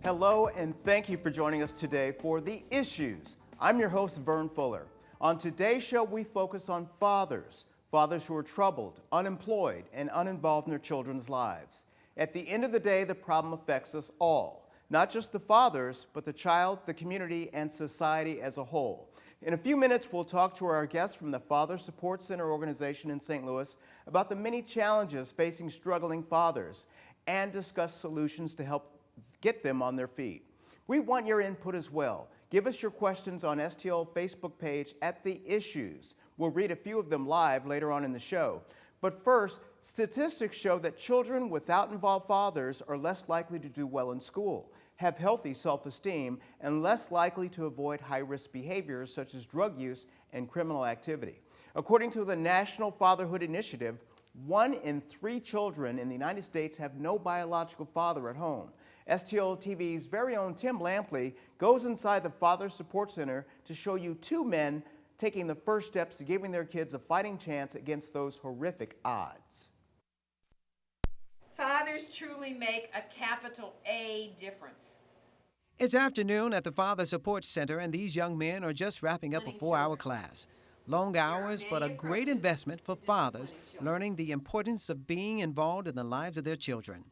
Hello, and thank you for joining us today for The Issues. I'm your host, Vern Fuller. On today's show, we focus on fathers who are troubled, unemployed, and uninvolved in their children's lives. At the end of the day, the problem affects us all, not just the fathers, but the child, the community, and society as a whole. In a few minutes, we'll talk to our guests from the Father Support Center organization in St. Louis about the many challenges facing struggling fathers and discuss solutions to help get them on their feet. We want your input as well. Give us your questions on STL Facebook page at The Issues. We'll read a few of them live later on in the show. But first, statistics show that children without involved fathers are less likely to do well in school, have healthy self-esteem, and less likely to avoid high-risk behaviors such as drug use and criminal activity. According to the National Fatherhood Initiative, 1 in 3 children in the United States have no biological father at home. STL TV's very own Tim Lampley goes inside the Father Support Center to show you 2 men taking the first steps to giving their kids a fighting chance against those horrific odds. Fathers truly make a capital A difference. It's afternoon at the Father Support Center, and these young men are just wrapping up a 4-hour class. Long hours, but a great investment for fathers learning the importance of being involved in the lives of their children.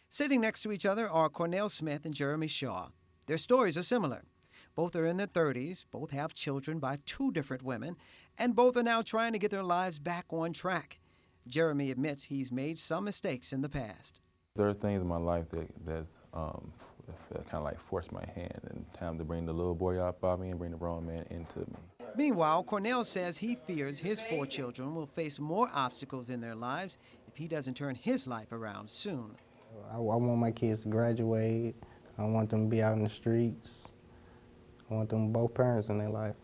Sitting next to each other are Cornell Smith and Jeremy Shaw. Their stories are similar. Both are in their 30s, both have children by 2 different women, and both are now trying to get their lives back on track. Jeremy admits he's made some mistakes in the past. There are things in my life that kind of like forced my hand, and time to bring the little boy out by me and bring the grown man into me. Meanwhile, Cornell says he fears his 4 children will face more obstacles in their lives if he doesn't turn his life around soon. I want my kids to graduate. I want them to be out in the streets. I want them both parents in their life.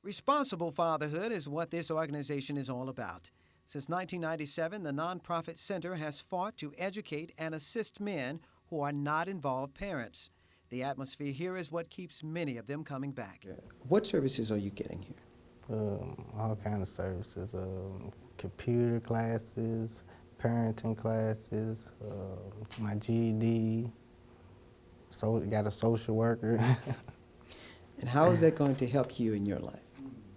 Responsible fatherhood is what this organization is all about. Since 1997, the nonprofit center has fought to educate and assist men who are not involved parents. The atmosphere here is what keeps many of them coming back. What services are you getting here? All kinds of services, computer classes, parenting classes, my GED, got a social worker. And how is that going to help you in your life?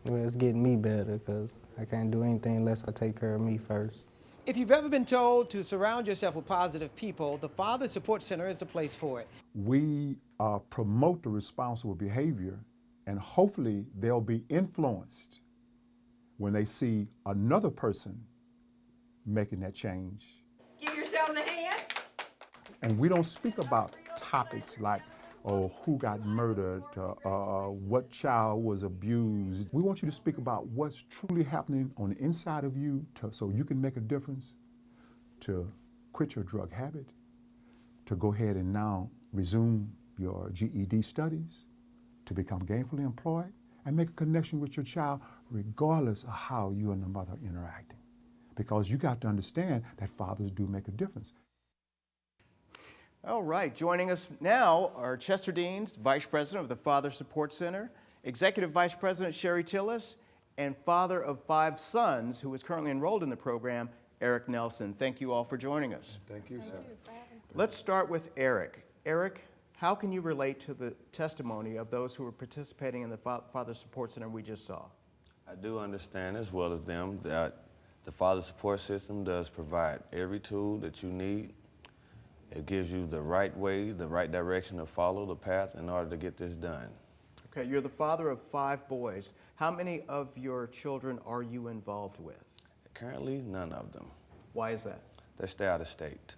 Well, it's getting me better because I can't do anything unless I take care of me first. If you've ever been told to surround yourself with positive people, the Father Support Center is the place for it. We promote the responsible behavior, and hopefully they'll be influenced when they see another person making that change. Give yourselves a hand. And we don't speak about topics like, oh, who got murdered, what child was abused. We want you to speak about what's truly happening on the inside of you so you can make a difference, to quit your drug habit, to go ahead and now resume your GED studies, to become gainfully employed, and make a connection with your child regardless of how you and the mother are interacting. Because you got to understand that fathers do make a difference. All right, joining us now are Chester Deans, Vice President of the Father Support Center, Executive Vice President Sherry Tillis, and father of 5 sons who is currently enrolled in the program, Eric Nelson. Thank you all for joining us. Thank you, sir. Let's start with Eric. Eric, how can you relate to the testimony of those who are participating in the Father Support Center we just saw? I do understand, as well as them, that the Father Support System does provide every tool that you need. It gives you the right way, the right direction to follow the path in order to get this done. Okay, you're the father of 5 boys. How many of your children are you involved with? Currently, none of them. Why is that? They stay out of state.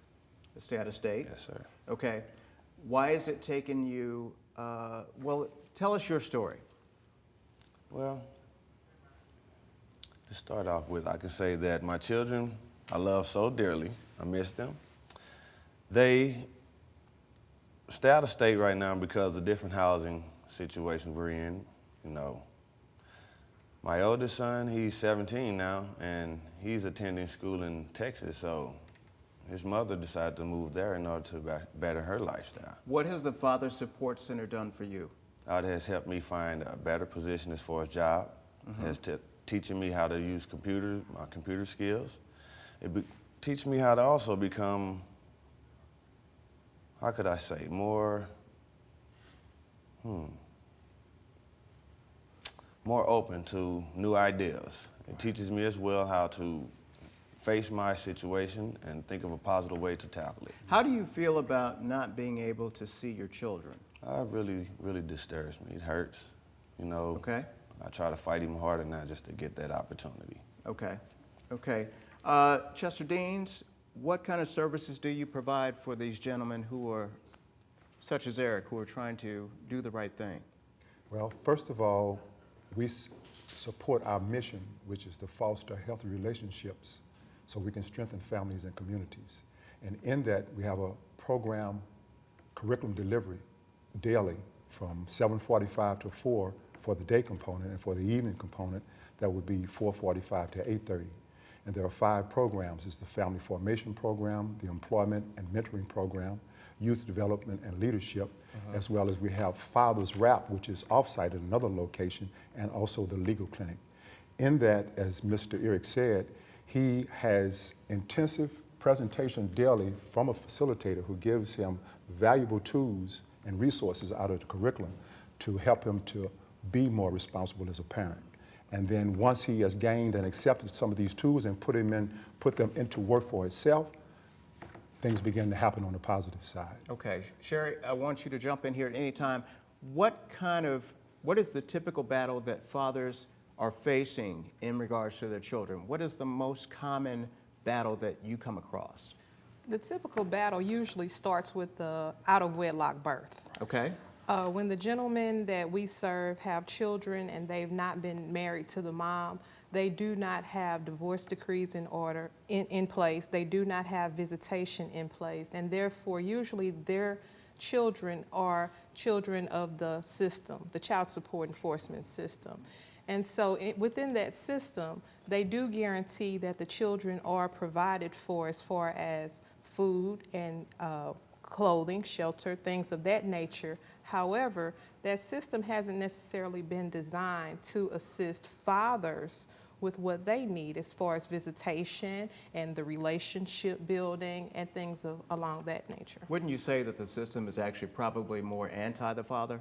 They stay out of state? Yes, sir. Okay. Why has it taken you, well, tell us your story. Well, to start off with, I can say that my children I love so dearly. I miss them. They stay out of state right now because of different housing situations we're in. You know, my oldest son, he's 17 now, and he's attending school in Texas, so his mother decided to move there in order to better her lifestyle. What has the Father Support Center done for you? It has helped me find a better position as far as job. Has teaching me how to use computers, my computer skills. Teach me how to also become, how could I say, more open to new ideas. It teaches me as well how to face my situation and think of a positive way to tackle it. How do you feel about not being able to see your children? Really, really disturbs me. It hurts, you know. Okay. I try to fight even harder now just to get that opportunity. Okay. Okay. Chester Deans, what kind of services do you provide for these gentlemen who are, such as Eric, who are trying to do the right thing? Well, first of all, we support our mission, which is to foster healthy relationships so we can strengthen families and communities. And in that, we have a program, curriculum delivery, daily from 7:45 to 4 for the day component, and for the evening component, that would be 4:45 to 8:30. And there are 5 programs. It's the Family Formation Program, the Employment and Mentoring Program, Youth Development and Leadership, as well as we have Father's Wrap, which is offsite at another location, and also the Legal Clinic. In that, as Mr. Eric said, he has intensive presentation daily from a facilitator who gives him valuable tools and resources out of the curriculum to help him to be more responsible as a parent. And then once he has gained and accepted some of these tools and put them into work for himself, things begin to happen on the positive side. Okay. Sherry, I want you to jump in here at any time. What is the typical battle that fathers are facing in regards to their children? What is the most common battle that you come across? The typical battle usually starts with the out-of-wedlock birth. Okay. When the gentlemen that we serve have children and they've not been married to the mom, they do not have divorce decrees in place. They do not have visitation in place, and therefore usually their children are children of the system, the child support enforcement system. And so within that system, they do guarantee that the children are provided for as far as food and clothing, shelter, things of that nature. However, that system hasn't necessarily been designed to assist fathers with what they need as far as visitation and the relationship building and things along that nature. Wouldn't you say that the system is actually probably more anti the father?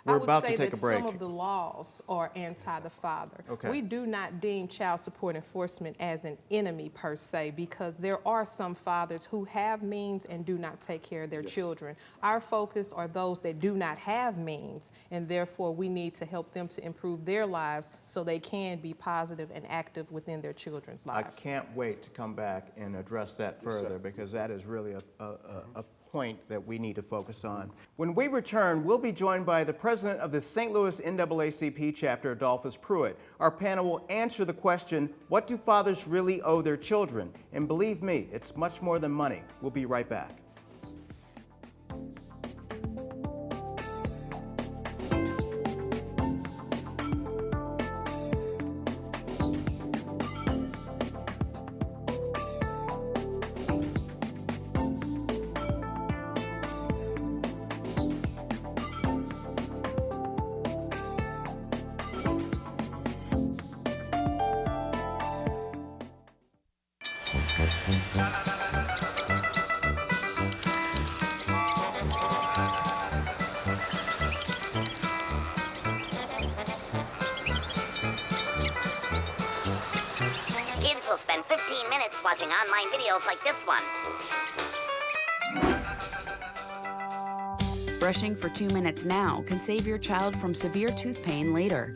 I We're would about say to take that a break. some of the laws are anti the father. Okay. We do not deem child support enforcement as an enemy per se, because there are some fathers who have means and do not take care of their children. Our focus are those that do not have means, and therefore we need to help them to improve their lives so they can be positive and active within their children's I lives. can't wait to come back and address that further, because that is really a point that we need to focus on. When we return, we'll be joined by the president of the St. Louis NAACP chapter, Adolphus Pruitt. Our panel will answer the question, what do fathers really owe their children? And believe me, it's much more than money. We'll be right back. Kids will spend 15 minutes watching online videos like this one. Brushing for 2 minutes now can save your child from severe tooth pain later.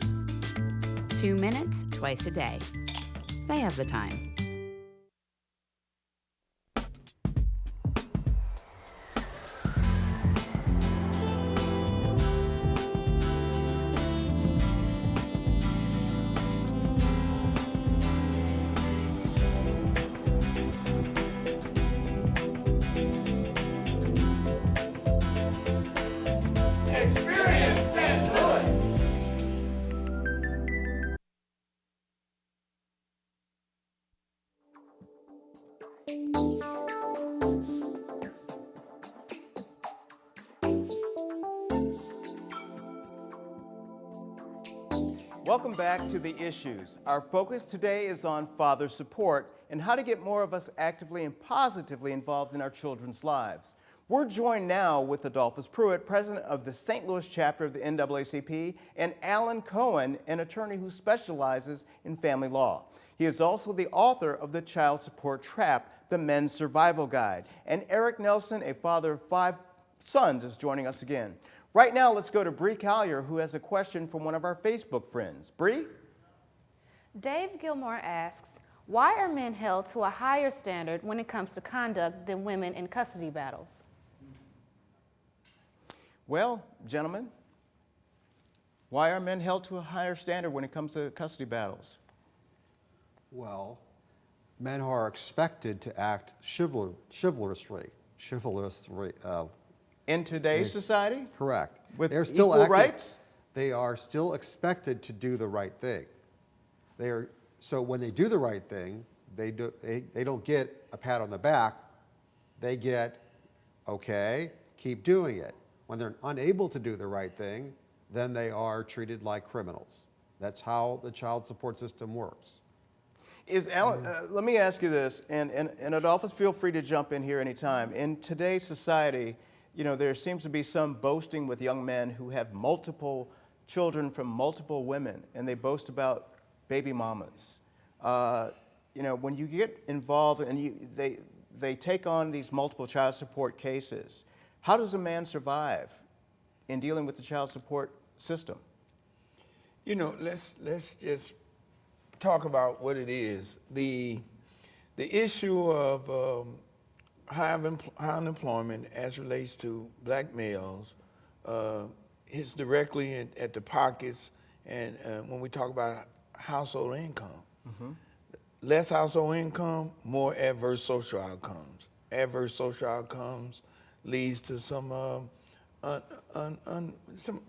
2 minutes twice a day. They have the time. Experience St. Louis. Welcome back to The Issues. Our focus today is on father support and how to get more of us actively and positively involved in our children's lives. We're joined now with Adolphus Pruitt, president of the St. Louis chapter of the NAACP, and Alan Cohen, an attorney who specializes in family law. He is also the author of The Child Support Trap, The Men's Survival Guide. And Eric Nelson, a father of 5 sons, is joining us again. Right now, let's go to Bree Collier, who has a question from one of our Facebook friends. Bree? Dave Gilmore asks, why are men held to a higher standard when it comes to conduct than women in custody battles? Well, gentlemen, why are men held to a higher standard when it comes to custody battles? Well, men are expected to act chivalrously. In today's society? Correct. With They're still equal rights? They are still expected to do the right thing. So when they do the right thing, they don't get a pat on the back. They get, okay, keep doing it. When they're unable to do the right thing, then they are treated like criminals. That's how the child support system works. Alan, let me ask you this, and Adolphus, feel free to jump in here anytime. In today's society, you know, there seems to be some boasting with young men who have multiple children from multiple women, and they boast about baby mamas. You know, when you get involved and they take on these multiple child support cases, how does a man survive in dealing with the child support system? You know, let's just talk about what it is. The issue of high unemployment as relates to black males hits directly at the pockets, and when we talk about household income. Mm-hmm. Less household income, more adverse social outcomes. Adverse social outcomes leads to some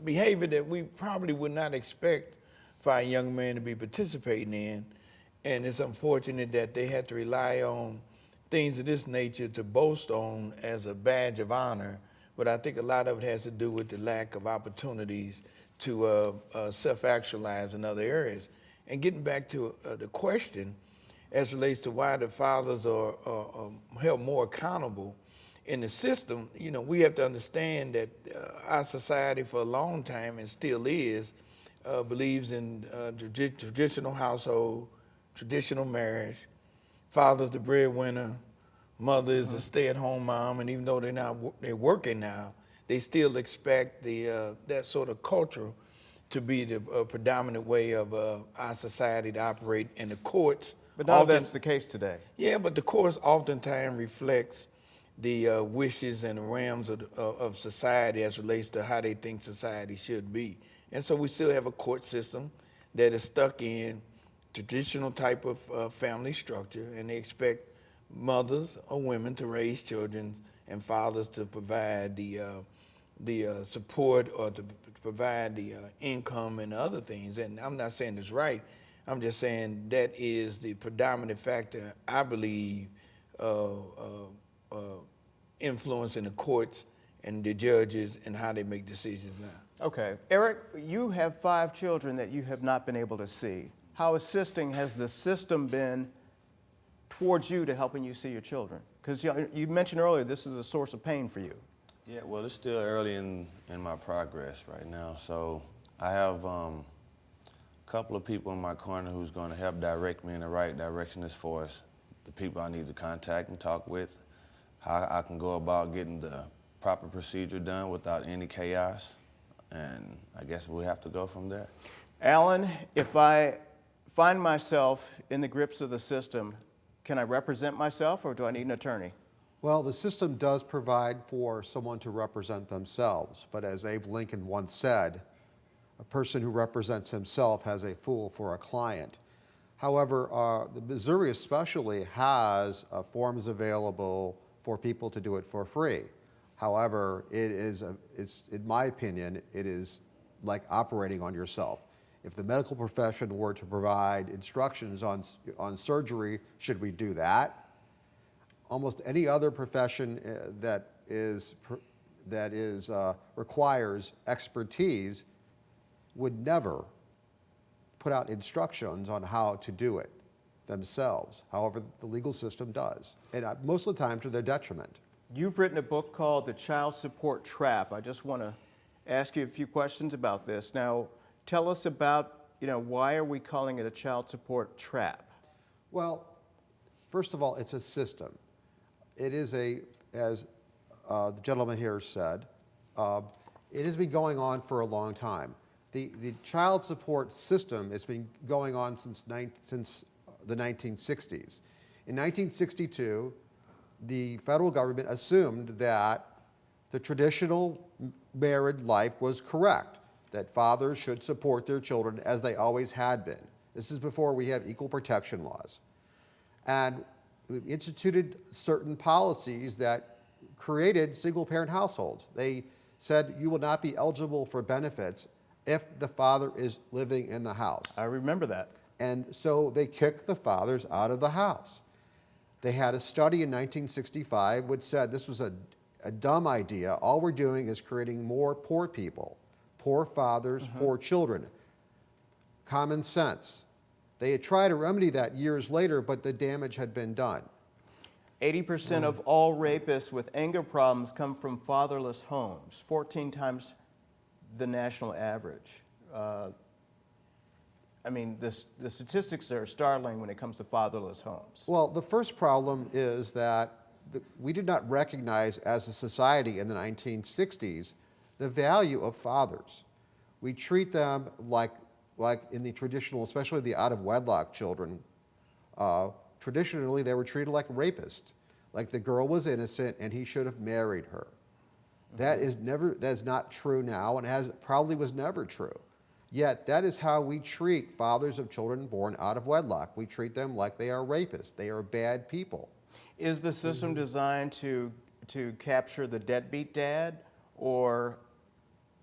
behavior that we probably would not expect for a young man to be participating in, and it's unfortunate that they had to rely on things of this nature to boast on as a badge of honor, but I think a lot of it has to do with the lack of opportunities to self-actualize in other areas. And getting back to the question as relates to why the fathers are held more accountable in the system, you know, we have to understand that our society for a long time, and still is, believes in traditional household, traditional marriage. Father's the breadwinner, mother is a stay-at-home mom, and even though they're working now, they still expect that sort of culture to be the predominant way of our society to operate, and the courts. But none of that's the case today. Yeah, but the courts oftentimes reflects the wishes and the realms of society as relates to how they think society should be. And so we still have a court system that is stuck in traditional type of family structure, and they expect mothers or women to raise children and fathers to provide the support or to provide the income and other things. And I'm not saying it's right. I'm just saying that is the predominant factor, I believe, influencing the courts and the judges and how they make decisions now. Okay. Eric, you have 5 children that you have not been able to see. How assisting has the system been towards you to helping you see your children? Because you mentioned earlier this is a source of pain for you. Yeah, well, it's still early in my progress right now. So I have a couple of people in my corner who's going to help direct me in the right direction as far as the people I need to contact and talk with, how I can go about getting the proper procedure done without any chaos. And I guess we have to go from there. Alan, if I find myself in the grips of the system, can I represent myself or do I need an attorney? Well, the system does provide for someone to represent themselves, but as Abe Lincoln once said, a person who represents himself has a fool for a client. However, the Missouri especially has forms available for people to do it for free. However, it's, in my opinion, it is like operating on yourself. If the medical profession were to provide instructions on surgery, should we do that? Almost any other profession that requires expertise would never put out instructions on how to do it themselves. However, the legal system does, and most of the time to their detriment. You've written a book called The Child Support Trap. I just want to ask you a few questions about this. Now, tell us about, why are we calling it a child support trap? Well, first of all, it's a system. It is as the gentleman here said, it has been going on for a long time. The child support system has been going on since the 1960s. In 1962, the federal government assumed that the traditional married life was correct, that fathers should support their children as they always had been. This is before we have equal protection laws. And we instituted certain policies that created single-parent households. They said you will not be eligible for benefits if the father is living in the house. I remember that. And so they kicked the fathers out of the house. They had a study in 1965 which said this was a dumb idea. All we're doing is creating more poor people, poor fathers, poor children. Common sense. They had tried to remedy that years later, but the damage had been done. 80% of all rapists with anger problems come from fatherless homes, 14 times the national average. The statistics are startling when it comes to fatherless homes. Well, the first problem is that we did not recognize as a society in the 1960s the value of fathers. We treat them like in the traditional, especially the out-of-wedlock children, traditionally they were treated like rapists, like the girl was innocent and he should have married her. That is not true now, and probably was never true. Yet that is how we treat fathers of children born out of wedlock. We treat them like they are rapists. They are bad people. Is the system designed to capture the deadbeat dad, or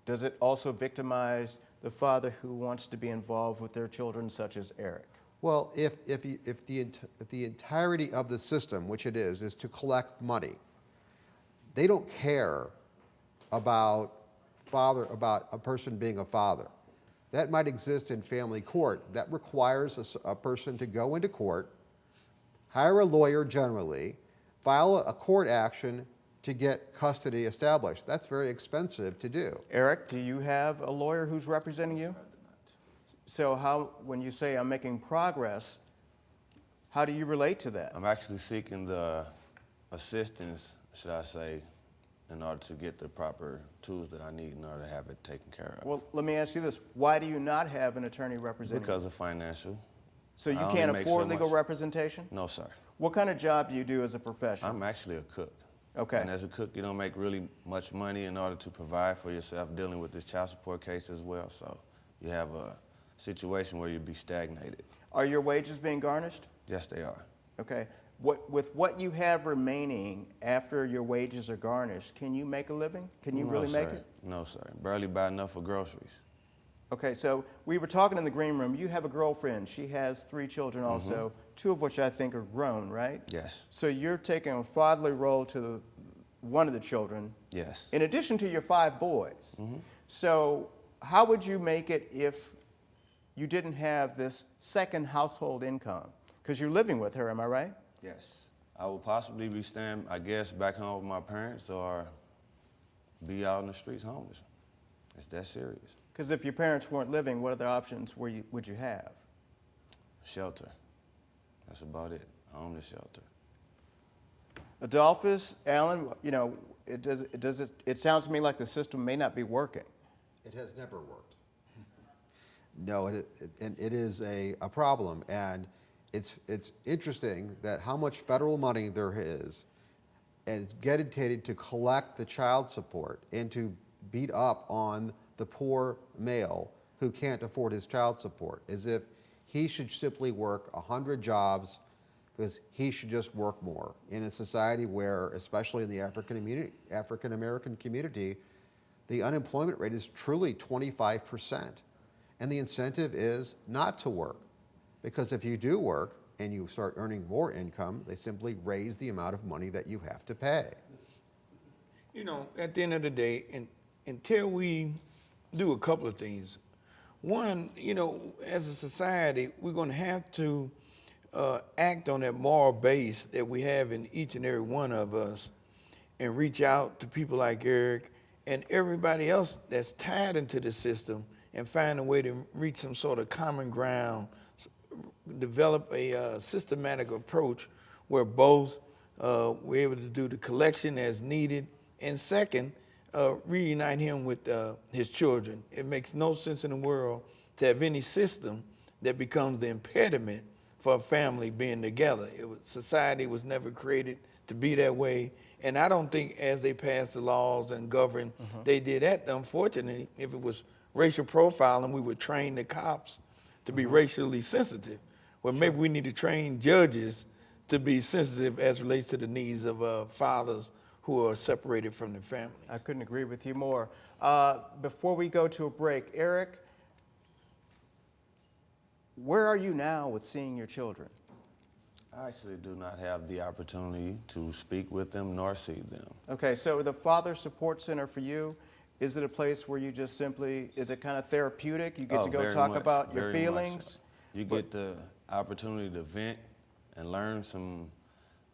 does it also victimize the father who wants to be involved with their children, such as Eric? Well, if the entirety of the system, which it is to collect money, they don't care about a person being a father. That might exist in family court. That requires a person to go into court, hire a lawyer generally, file a court action to get custody established. That's very expensive to do. Eric, do you have a lawyer who's representing you? So when you say I'm making progress, how do you relate to that? I'm actually seeking the assistance, should I say, in order to get the proper tools that I need in order to have it taken care of. Well, let me ask you this. Why do you not have an attorney representing you? Because of financial. So you can't afford legal representation? No, sir. What kind of job do you do as a profession? I'm actually a cook. Okay. And as a cook, you don't make really much money in order to provide for yourself, dealing with this child support case as well. So you have a situation where you'd be stagnated. Are your wages being garnished? Yes, they are. Okay. With what you have remaining after your wages are garnished, can you make a living? Can you really make it? No, sir. Barely buy enough for groceries. Okay, so we were talking in the green room. You have a girlfriend. She has 3 children also, 2 of which I think are grown, right? Yes. So you're taking a fatherly role to one of the children. Yes. In addition to your 5 boys. So how would you make it if you didn't have this second household income? Because you're living with her, am I right? Yes. I would possibly be staying, I guess, back home with my parents or be out in the streets homeless. It's that serious. Because if your parents weren't living, what other options would you have? Shelter. That's about it. Homeless shelter. Adolphus, Alan, it sounds to me like the system may not be working. It has never worked. No, it is a problem, and it's interesting that how much federal money there is dedicated to collect the child support and to beat up on the poor male who can't afford his child support, as if he should simply work 100 jobs because he should just work more in a society where, especially in the African American community, the unemployment rate is truly 25%. And the incentive is not to work, because if you do work and you start earning more income, they simply raise the amount of money that you have to pay. You know, at the end of the day, until we do a couple of things. One, as a society, we're going to have to act on that moral base that we have in each and every one of us and reach out to people like Eric and everybody else that's tied into the system and find a way to reach some sort of common ground, develop a systematic approach where both we're able to do the collection as needed, and second, reunite him with his children. It makes no sense in the world to have any system that becomes the impediment for a family being together. Society was never created to be that way, and I don't think as they passed the laws and governed, they did that. Unfortunately, if it was racial profiling, we would train the cops to be racially sensitive. Well, maybe we need to train judges to be sensitive as relates to the needs of fathers who are separated from their family. I couldn't agree with you more. Before we go to a break, Eric, where are you now with seeing your children? I actually do not have the opportunity to speak with them nor see them. Okay, so the Father Support Center for you, is it a place where you just simply, is it kind of therapeutic? You get to go talk about your feelings? So. You get the opportunity to vent and learn some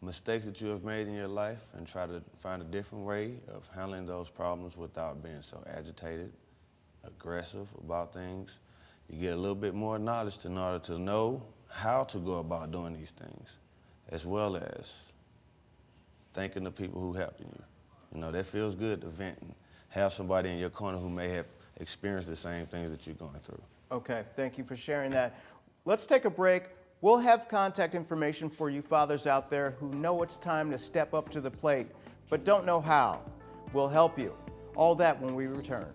mistakes that you have made in your life and try to find a different way of handling those problems without being so agitated, aggressive about things. You get a little bit more knowledge in order to know how to go about doing these things, as well as thanking the people who helped you. That feels good to vent and have somebody in your corner who may have experienced the same things that you're going through. Okay, thank you for sharing that. Let's take a break. We'll have contact information for you fathers out there who know it's time to step up to the plate, but don't know how. We'll help you. All that when we return.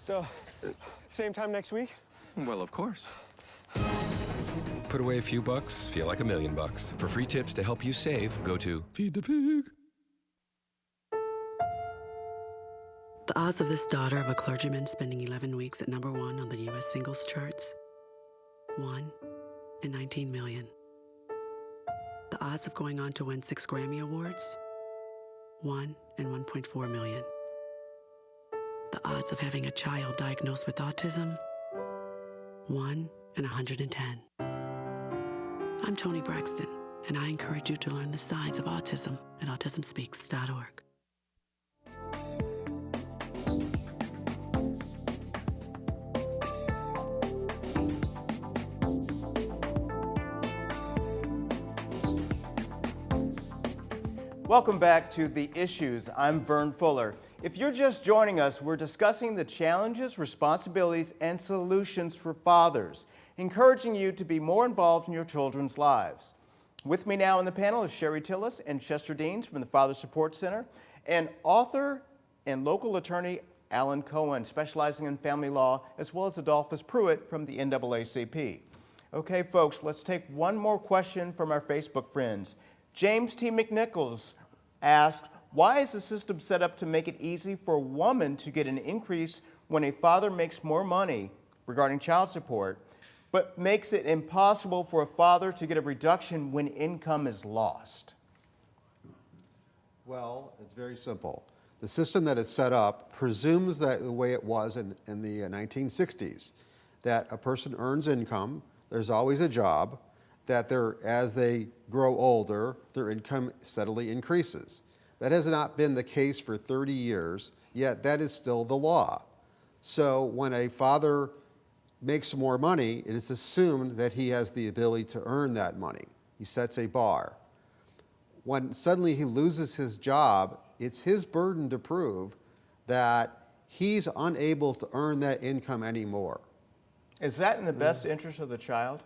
So, same time next week? Well, of course. Put away a few bucks, feel like $1 million. For free tips to help you save, go to Feed the Pig. The odds of this daughter of a clergyman spending 11 weeks at #1 on the U.S. singles charts? 1 in 19 million. The odds of going on to win 6 Grammy Awards? 1 in 1.4 million. The odds of having a child diagnosed with autism? 1 in 110. I'm Toni Braxton, and I encourage you to learn the signs of autism at autismspeaks.org. Welcome back to The Issues. I'm Vern Fuller. If you're just joining us, we're discussing the challenges, responsibilities, and solutions for fathers, encouraging you to be more involved in your children's lives. With me now on the panel is Sherry Tillis and Chester Deans from the Father Support Center, and author and local attorney Alan Cohen, specializing in family law, as well as Adolphus Pruitt from the NAACP. Okay, folks, let's take one more question from our Facebook friends. James T. McNichols asked, why is the system set up to make it easy for a woman to get an increase when a father makes more money regarding child support, but makes it impossible for a father to get a reduction when income is lost? Well, it's very simple. The system that is set up presumes that the way it was in the 1960s, that a person earns income, there's always a job, that as they grow older, their income steadily increases. That has not been the case for 30 years, yet that is still the law. So when a father makes more money, it is assumed that he has the ability to earn that money. He sets a bar. When suddenly he loses his job, it's his burden to prove that he's unable to earn that income anymore. Is that in the best interest of the child?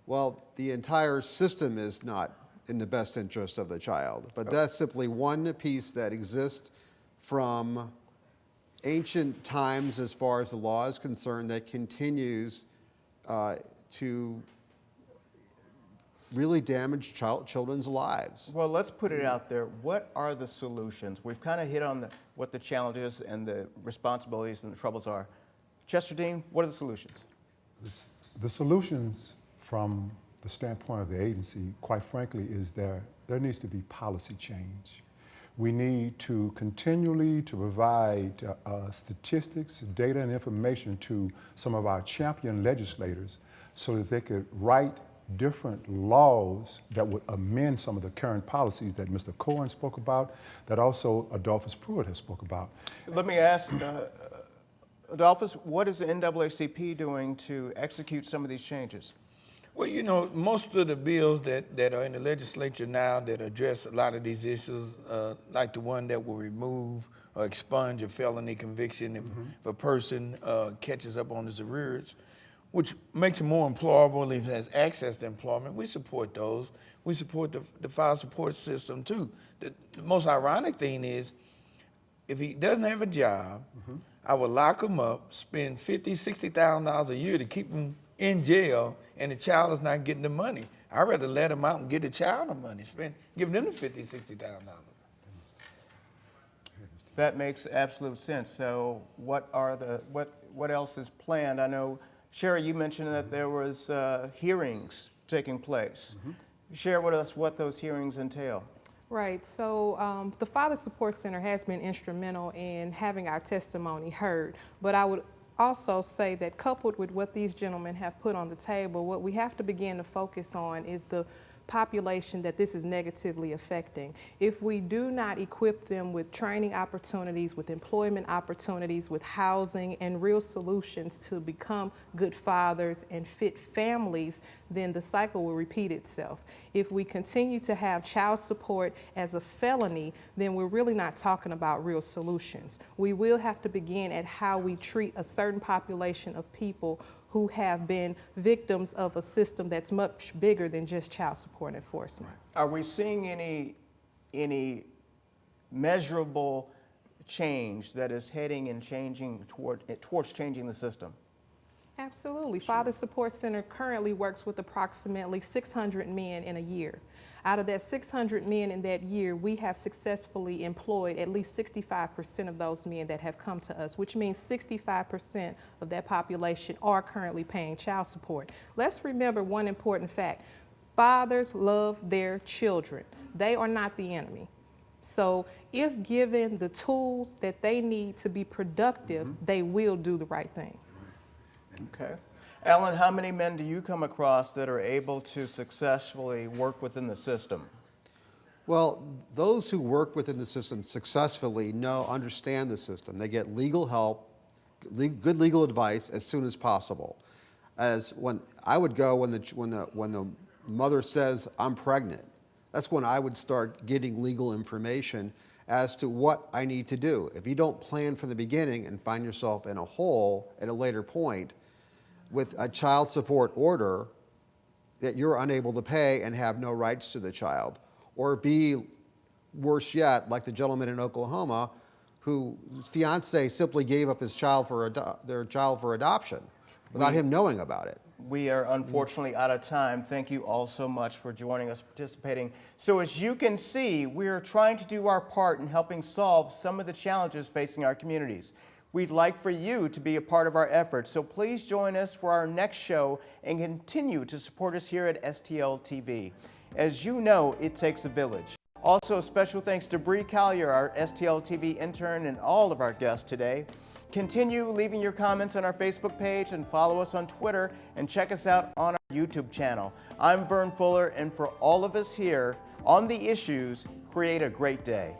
Well, the entire system is not in the best interest of the child, but that's simply one piece that exists from ancient times as far as the law is concerned that continues to really damage children's lives. Well, let's put it out there. What are the solutions? We've kind of hit on what the challenges and the responsibilities and the troubles are. Chester Dean, what are the solutions? The solutions from the standpoint of the agency, quite frankly, is there needs to be policy change. We need to continually to provide statistics, data, and information to some of our champion legislators so that they could write different laws that would amend some of the current policies that Mr. Cohen spoke about, that also Adolphus Pruitt has spoke about. Let me ask, Adolphus, what is the NAACP doing to execute some of these changes? Well, you know, most of the bills that are in the legislature now that address a lot of these issues, like the one that will remove or expunge a felony conviction if a person catches up on his arrears, which makes him more employable if he has access to employment. We support those. We support the file support system too. The most ironic thing is, if he doesn't have a job, I would lock him up, spend $50,000, $60,000 a year to keep him in jail, and the child is not getting the money. I'd rather let him out and get the child the money, give them the $50,000, $60,000. That makes absolute sense. So what else is planned? I know, Sherry, you mentioned that there was hearings taking place. Share with us what those hearings entail. Right, so the Father Support Center has been instrumental in having our testimony heard, but I would also say that coupled with what these gentlemen have put on the table, what we have to begin to focus on is the population that this is negatively affecting. If we do not equip them with training opportunities, with employment opportunities, with housing and real solutions to become good fathers and fit families, then the cycle will repeat itself. If we continue to have child support as a felony, then we're really not talking about real solutions. We will have to begin at how we treat a certain population of people who have been victims of a system that's much bigger than just child support enforcement. Are we seeing any measurable change that is heading and changing towards changing the system? Absolutely. Father Support Center currently works with approximately 600 men in a year. Out of that 600 men in that year, we have successfully employed at least 65% of those men that have come to us, which means 65% of that population are currently paying child support. Let's remember one important fact. Fathers love their children. They are not the enemy. So if given the tools that they need to be productive, they will do the right thing. Okay. Alan, how many men do you come across that are able to successfully work within the system? Well, those who work within the system successfully understand the system. They get legal help, good legal advice as soon as possible. As when I would go when the mother says I'm pregnant, that's when I would start getting legal information as to what I need to do. If you don't plan from the beginning and find yourself in a hole at a later point with a child support order that you're unable to pay and have no rights to the child, or be worse yet, like the gentleman in Oklahoma whose fiance simply gave up his child for their child for adoption without him knowing about it. We are unfortunately out of time. Thank you all so much for joining us, participating. So as you can see, we are trying to do our part in helping solve some of the challenges facing our communities. We'd like for you to be a part of our efforts, so please join us for our next show and continue to support us here at STL TV. As you know, it takes a village. Also, special thanks to Bree Collier, our STL TV intern, and all of our guests today. Continue leaving your comments on our Facebook page and follow us on Twitter and check us out on our YouTube channel. I'm Vern Fuller, and for all of us here on The Issues, create a great day.